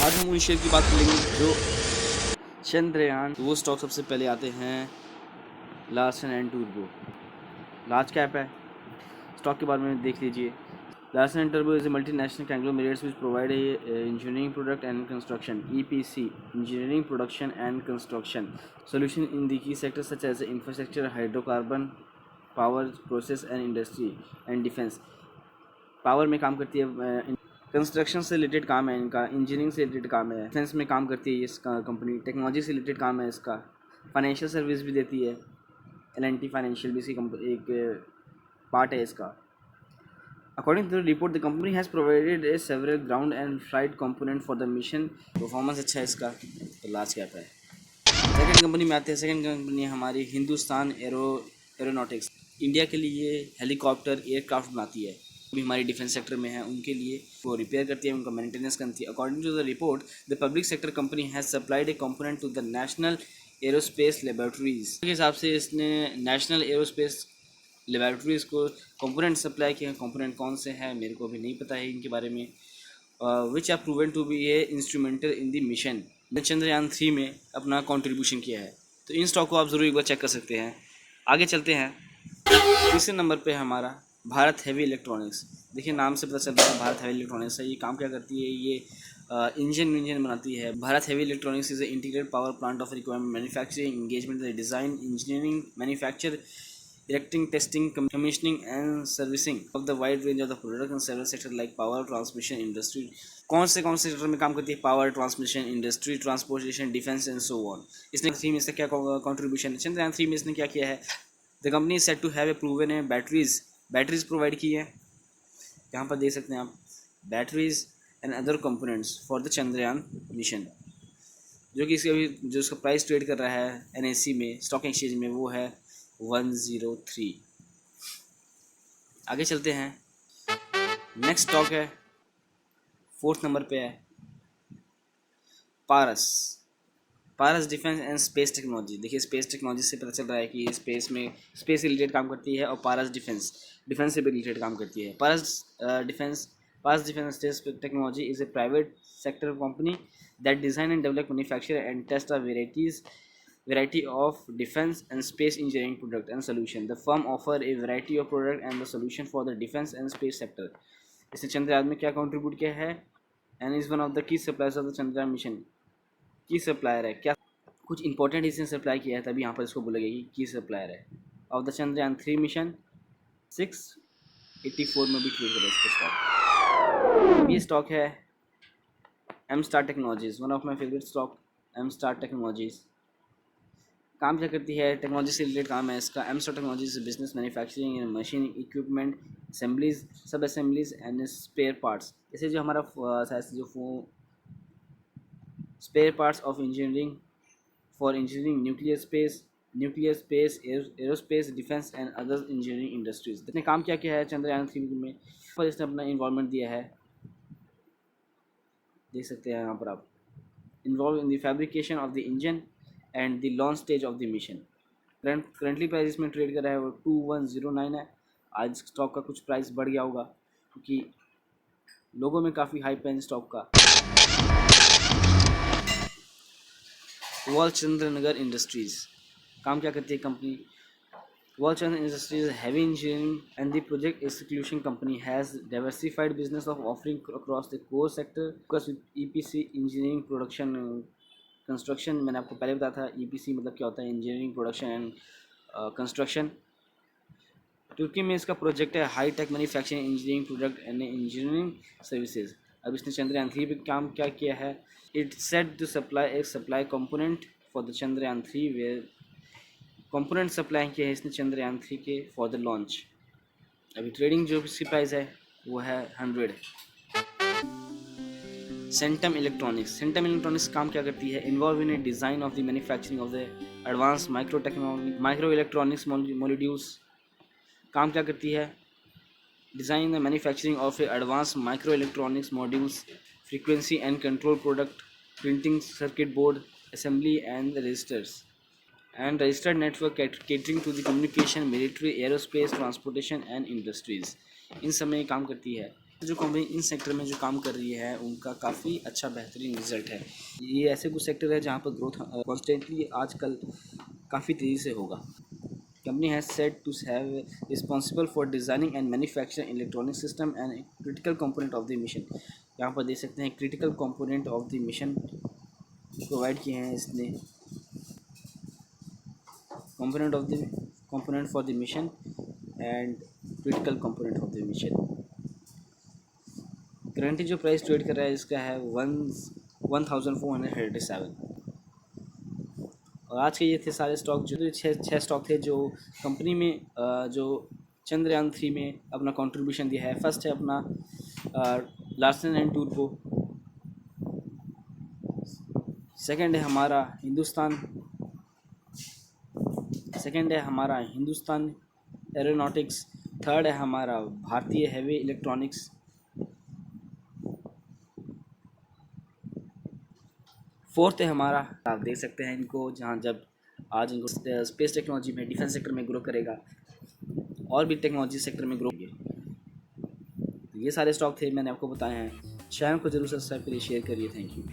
आज हम उन शेयर की बात करेंगे जो चंद्रयान। वो स्टॉक सबसे पहले आते हैं Larsen and Toubro. Large cap है, स्टॉक के बारे में देख लीजिए। Larsen and Toubro is a multinational conglomerates which provide engineering product and construction EPC engineering production and construction solution in the key sectors such as infrastructure, hydrocarbon, power, process and industry and defense। Power में काम करती है, construction से related काम है इनका, engineering से related काम है, डिफेंस में काम करती है इसका कंपनी, टेक्नोलॉजी से रिलेटेड काम है इसका, फाइनेंशियल सर्विस भी देती है। L&T फाइनेंशियल भी इसकी एक पार्ट है इसका। According to the report the company has provided a several ground and flight component for the mission. Performance अच्छा है इसका, तो लार्ज कैप है। सेकेंड कंपनी में आते हैं। सेकेंड कंपनी है हमारी हिंदुस्तान एरोनॉटिक्स। इंडिया के लिए हेलीकॉप्टर एयरक्राफ्ट बनाती है, भी हमारी डिफेंस सेक्टर में है, उनके लिए वो रिपेयर करती है, उनका मेंटेनेंस करती है। According to the report the public sector company has supplied a component to the national aerospace laboratories. के हिसाब से इसने नेशनल एरोस्पेस लेबोरेटरीज को कंपोनेंट सप्लाई किया। कंपोनेंट कौन से हैं मेरे को भी नहीं पता है इनके बारे में। Which are proven to be a instrumental in the mission. Chandrayaan 3 में अपना कंट्रीब्यूशन किया है। तो इन स्टॉक को आप ज़रूर एक बार चेक कर सकते हैं। आगे चलते हैं। तीसरे नंबर पे हमारा भारत हैवी इलेक्ट्रॉनिक्स। देखिए नाम से पता चल रहा है भारत हैवी इलेक्ट्रॉनिक्स है। ये काम क्या करती है, ये इंजन बनाती है। Bharat heavy electronics is integrated power plant of requirement manufacturing engagement design engineering manufacture erecting testing commissioning and servicing of the wide range of the product in several sector like power transmission industry. कौन से sector में काम करती है? Power, transmission industry, transportation, defence and so on. इसने 3 में इसका क्या कॉन्ट्रीब्यूशन है? चंद्रयान 3 में इसने क्या किया है? The company is set to have a proven है बैटरीज प्रोवाइड की है। यहाँ पर देख सकते हैं आप, batteries and other components for the Chandrayaan mission, जो कि इसका अभी जो उसका प्राइस ट्रेड कर रहा है NSE में, स्टॉक एक्सचेंज में, वो है 103। आगे चलते हैं। नेक्स्ट स्टॉक है, 4th नंबर पे है Paras defence and space technology. देखिए स्पेस टेक्नोलॉजी से पता चल रहा है कि स्पेस से रिलेटेड काम करती है, और पारस डिफेंस से भी रिलेटेड काम करती है। Paras defence space technology is a private sector company that design and develop, manufacture and test a variety of defense and space engineering product and solution. The firm offer a variety of product and the solution for the defense and space sector. इसने चंद्रयान में क्या contribute किया है? And is one of the key suppliers of the Chandrayaan mission. की supplier है क्या? कुछ important इसने सप्लाई किया है, तभी यहाँ पर इसको बोला गया कि की सप्लायर है ऑफ द चंद्रयान 3 मिशन। 684 में भी ट्रेड करें इसका स्टॉक। ये स्टॉक है M Star Technologies, one of my favourite stock. M Star Technologies काम क्या करती है? टेक्नोलॉजी से रिलेटेड काम है इसका। M Star Technologies business manufacturing and machine equipment assemblies, sub assemblies and spare parts. जैसे जो हमारा spare parts of engineering for engineering nuclear space aerospace defence and other engineering industries. इसने काम क्या किया है चंद्रयान 3 में? पर इसने अपना इन्वॉल्वमेंट दिया है, देख सकते हैं यहाँ पर आप। Involve in the fabrication of the engine and the launch stage of the mission. Currently price इसमें ट्रेड कर रहा है वो 2109 है। आज स्टॉक का कुछ प्राइस बढ़ गया होगा क्योंकि लोगों में काफ़ी हाइप है स्टॉक का। वालचंद्रनगर इंडस्ट्रीज काम क्या करती है company? Walchandra industries heavy engineering and the project execution company has diversified business of offering across the core sector EPC engineering production construction. मैंने आपको पहले बताया था EPC मतलब क्या होता है, इंजीनियरिंग प्रोडक्शन एंड कंस्ट्रक्शन। तुर्की में इसका प्रोजेक्ट है high tech manufacturing engineering product and engineering services. अब इसने चंद्रयान 3 पे काम क्या किया है? It set to supply component for the Chandrayaan 3 where component supply किया है इसने चंद्रयान 3 के फॉर द लॉन्च। अभी ट्रेडिंग जो इसकी प्राइस है वो है 100। सेंटम इलेक्ट्रॉनिक्स काम क्या करती है? Involve in a design of the manufacturing of the advance micro electronics modules. काम क्या करती है? Design the manufacturing of a advance micro electronics modules, frequency and control product, printing circuit board, assembly and registers and registered network catering to the communication, military, aerospace, transportation and industries। इन सब में काम करती है। जो company in sector में जो काम कर रही है उनका काफ़ी अच्छा बेहतरीन रिजल्ट है। ये ऐसे कुछ सेक्टर है जहाँ पर ग्रोथ कॉन्स्टेंटली आजकल काफ़ी तेज़ी से होगा। Company has set to have responsible for designing and manufacturing electronic system and critical component of the mission. यहाँ पर देख सकते हैं critical component of the mission provide किए हैं इसने। component for the mission and critical component of the mission। Currently जो price trade कर रहा है इसका है 1437। और आज के ये थे सारे स्टॉक, जो छः स्टॉक थे जो कंपनी में जो चंद्रयान 3 में अपना कंट्रीब्यूशन दिया है। फर्स्ट है अपना लार्सन एंड टूब्रो, सेकंड है हमारा हिंदुस्तान एरोनॉटिक्स, थर्ड है हमारा भारतीय हैवी इलेक्ट्रॉनिक्स, फोर्थ है हमारा, आप देख सकते हैं इनको, जहाँ जब आज इनको स्पेस टेक्नोलॉजी में, डिफेंस सेक्टर में ग्रो करेगा और भी टेक्नोलॉजी सेक्टर में ग्रो होंगे। तो ये सारे स्टॉक थे मैंने आपको बताए हैं। चैनल को जरूर सब्सक्राइब करिए, शेयर करिए। Thank you.